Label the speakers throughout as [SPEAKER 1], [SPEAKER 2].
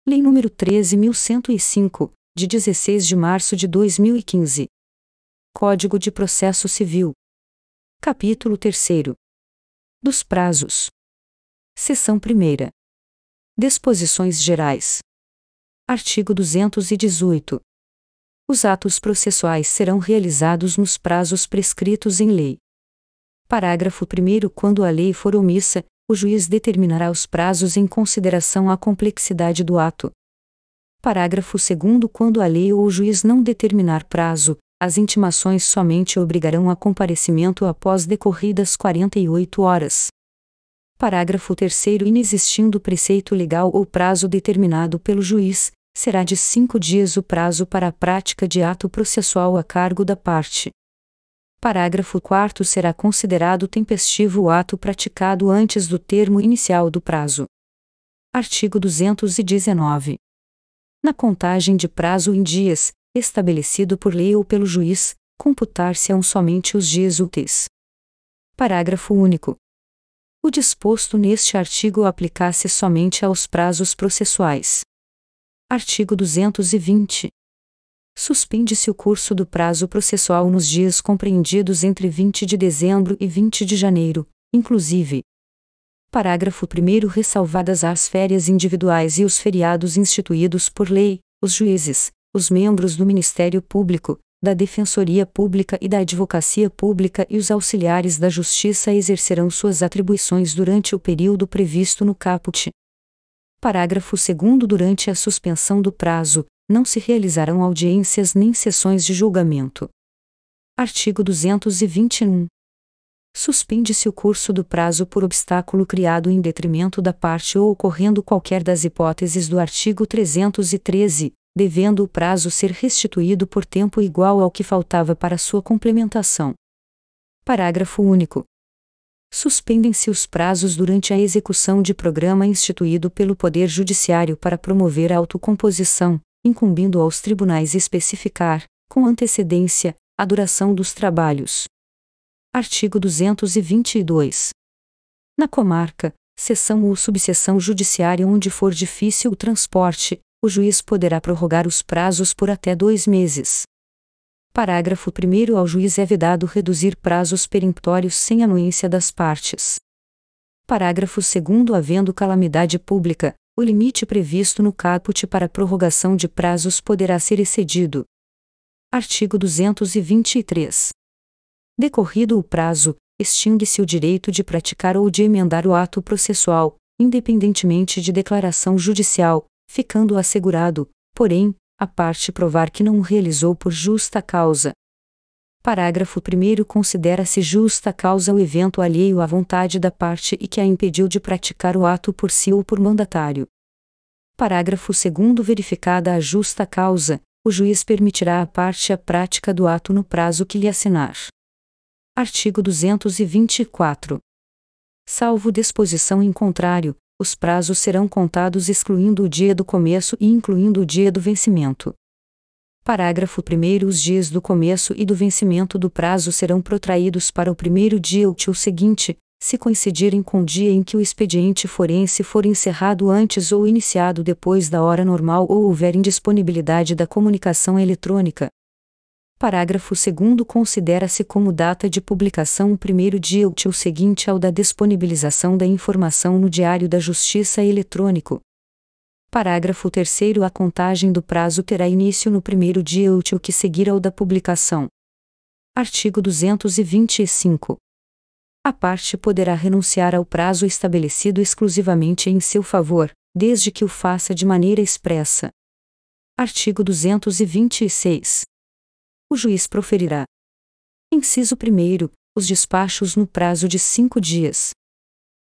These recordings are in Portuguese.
[SPEAKER 1] Lei nº 13.105, de 16 de março de 2015. Código de Processo Civil. Capítulo 3º. Dos prazos. Seção 1ª. Disposições gerais. Artigo 218. Os atos processuais serão realizados nos prazos prescritos em lei. Parágrafo 1º. Quando a lei for omissa, o juiz determinará os prazos em consideração à complexidade do ato. Parágrafo 2º. Quando a lei ou o juiz não determinar prazo, as intimações somente obrigarão a comparecimento após decorridas 48 horas. Parágrafo 3º. Inexistindo preceito legal ou prazo determinado pelo juiz, será de 5 dias o prazo para a prática de ato processual a cargo da parte. Parágrafo 4º. Será considerado tempestivo o ato praticado antes do termo inicial do prazo. Artigo 219. Na contagem de prazo em dias, estabelecido por lei ou pelo juiz, computar-se-ão somente os dias úteis. Parágrafo único. O disposto neste artigo aplicar-se somente aos prazos processuais. Artigo 220. Suspende-se o curso do prazo processual nos dias compreendidos entre 20 de dezembro e 20 de janeiro, inclusive. Parágrafo 1º. Ressalvadas as férias individuais e os feriados instituídos por lei, os juízes, os membros do Ministério Público, da Defensoria Pública e da Advocacia Pública e os auxiliares da Justiça exercerão suas atribuições durante o período previsto no caput. Parágrafo 2º. Durante a suspensão do prazo, não se realizarão audiências nem sessões de julgamento. Artigo 221. Suspende-se o curso do prazo por obstáculo criado em detrimento da parte ou ocorrendo qualquer das hipóteses do artigo 313, devendo o prazo ser restituído por tempo igual ao que faltava para sua complementação. Parágrafo único. Suspendem-se os prazos durante a execução de programa instituído pelo Poder Judiciário para promover a autocomposição, incumbindo aos tribunais especificar, com antecedência, a duração dos trabalhos. Artigo 222. Na comarca, seção ou subseção judiciária onde for difícil o transporte, o juiz poderá prorrogar os prazos por até 2 meses. Parágrafo 1º. Ao juiz é vedado reduzir prazos peremptórios sem anuência das partes. Parágrafo 2º. Havendo calamidade pública, o limite previsto no caput para prorrogação de prazos poderá ser excedido. Artigo 223. Decorrido o prazo, extingue-se o direito de praticar ou de emendar o ato processual, independentemente de declaração judicial, ficando assegurado, porém, a parte provar que não o realizou por justa causa. Parágrafo 1º. Considera-se justa causa o evento alheio à vontade da parte e que a impediu de praticar o ato por si ou por mandatário. Parágrafo 2º. Verificada a justa causa, o juiz permitirá à parte a prática do ato no prazo que lhe assinar. Artigo 224. Salvo disposição em contrário, os prazos serão contados excluindo o dia do começo e incluindo o dia do vencimento. Parágrafo 1º. Os dias do começo e do vencimento do prazo serão protraídos para o primeiro dia útil seguinte, se coincidirem com o dia em que o expediente forense for encerrado antes ou iniciado depois da hora normal ou houver indisponibilidade da comunicação eletrônica. Parágrafo 2º. Considera-se como data de publicação o primeiro dia útil seguinte ao da disponibilização da informação no Diário da Justiça eletrônico. Parágrafo 3º. A contagem do prazo terá início no primeiro dia útil que seguir ao da publicação. Artigo 225. A parte poderá renunciar ao prazo estabelecido exclusivamente em seu favor, desde que o faça de maneira expressa. Artigo 226. O juiz proferirá. Inciso 1º. Os despachos no prazo de 5 dias.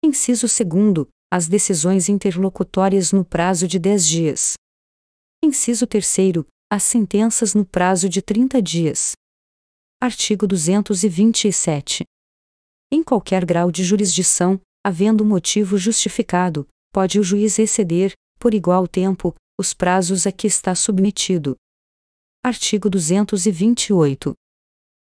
[SPEAKER 1] Inciso 2º. As decisões interlocutórias no prazo de 10 dias. Inciso 3º. As sentenças no prazo de 30 dias. Artigo 227. Em qualquer grau de jurisdição, havendo motivo justificado, pode o juiz exceder, por igual tempo, os prazos a que está submetido. Artigo 228.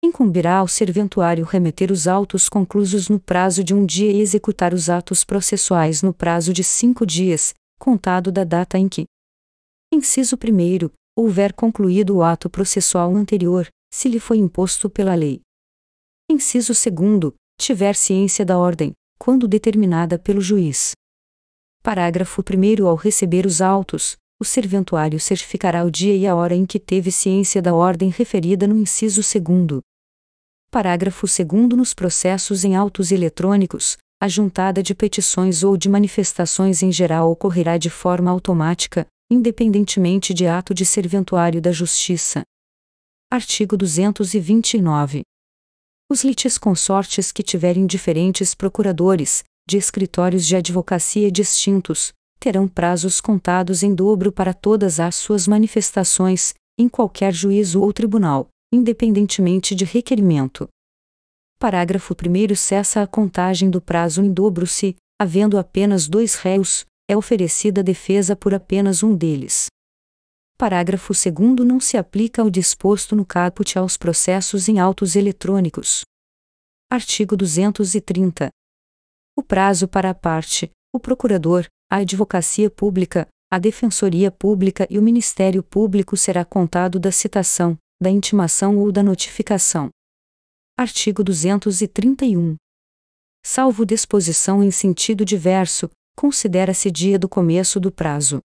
[SPEAKER 1] Incumbirá ao serventuário remeter os autos conclusos no prazo de 1 dia e executar os atos processuais no prazo de 5 dias, contado da data em que Inciso 1º, houver concluído o ato processual anterior, se lhe foi imposto pela lei. Inciso 2º, tiver ciência da ordem, quando determinada pelo juiz. Parágrafo 1º. Ao receber os autos, o serventuário certificará o dia e a hora em que teve ciência da ordem referida no inciso 2º. Parágrafo 2º. Nos processos em autos eletrônicos, a juntada de petições ou de manifestações em geral ocorrerá de forma automática, independentemente de ato de serventuário da Justiça. Artigo 229. Os litisconsortes que tiverem diferentes procuradores, de escritórios de advocacia distintos, terão prazos contados em dobro para todas as suas manifestações, em qualquer juízo ou tribunal, independentemente de requerimento. Parágrafo 1º. Cessa a contagem do prazo em dobro se, havendo apenas 2 réus, é oferecida defesa por apenas um deles. Parágrafo 2º. Não se aplica o disposto no caput aos processos em autos eletrônicos. Artigo 230. O prazo para a parte, o procurador, a advocacia pública, a defensoria pública e o Ministério Público será contado da citação, da intimação ou da notificação. Artigo 231. Salvo disposição em sentido diverso, considera-se dia do começo do prazo.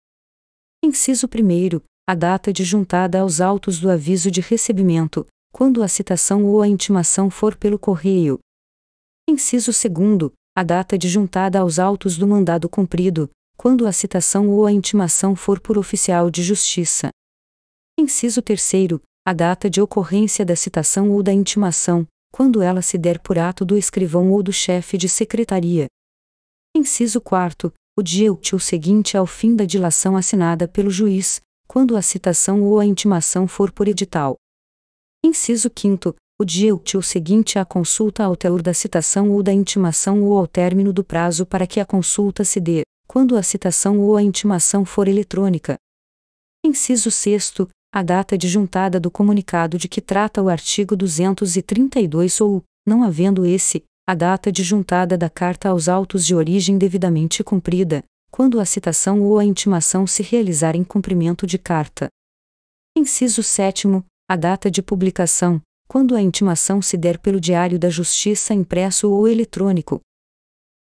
[SPEAKER 1] Inciso 1º. A data de juntada aos autos do aviso de recebimento, quando a citação ou a intimação for pelo correio. Inciso 2º. A data de juntada aos autos do mandado cumprido, quando a citação ou a intimação for por oficial de justiça. Inciso 3º. A data de ocorrência da citação ou da intimação, quando ela se der por ato do escrivão ou do chefe de secretaria. Inciso 4º. O dia útil seguinte ao fim da dilação assinada pelo juiz, quando a citação ou a intimação for por edital. Inciso 5º. O dia útil seguinte à consulta ao teor da citação ou da intimação ou ao término do prazo para que a consulta se dê, quando a citação ou a intimação for eletrônica. Inciso 6º. A data de juntada do comunicado de que trata o artigo 232 ou, não havendo esse, a data de juntada da carta aos autos de origem devidamente cumprida, quando a citação ou a intimação se realizar em cumprimento de carta. Inciso 7º. A data de publicação, quando a intimação se der pelo Diário da Justiça impresso ou eletrônico.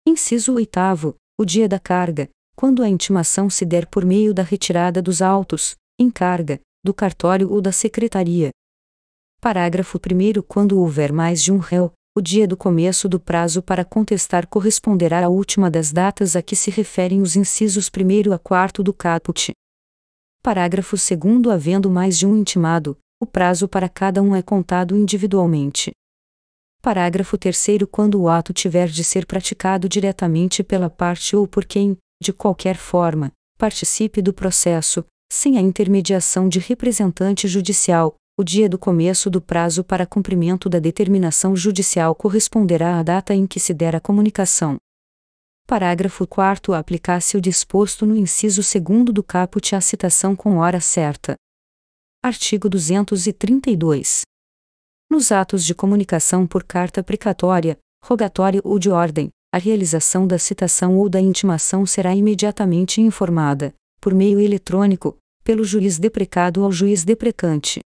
[SPEAKER 1] Inciso 8º. O dia da carga, quando a intimação se der por meio da retirada dos autos, em carga, do cartório ou da secretaria. Parágrafo 1º. Quando houver mais de um réu, o dia do começo do prazo para contestar corresponderá à última das datas a que se referem os incisos 1º a 4º do caput. Parágrafo 2º. Havendo mais de um intimado, o prazo para cada um é contado individualmente. Parágrafo 3º. Quando o ato tiver de ser praticado diretamente pela parte ou por quem, de qualquer forma, participe do processo, sem a intermediação de representante judicial, o dia do começo do prazo para cumprimento da determinação judicial corresponderá à data em que se der a comunicação. Parágrafo 4º. Aplicar-se o disposto no inciso 2º do caput à citação com hora certa. Artigo 232. Nos atos de comunicação por carta precatória, rogatória ou de ordem, a realização da citação ou da intimação será imediatamente informada, por meio eletrônico, pelo juiz deprecado ao juiz deprecante.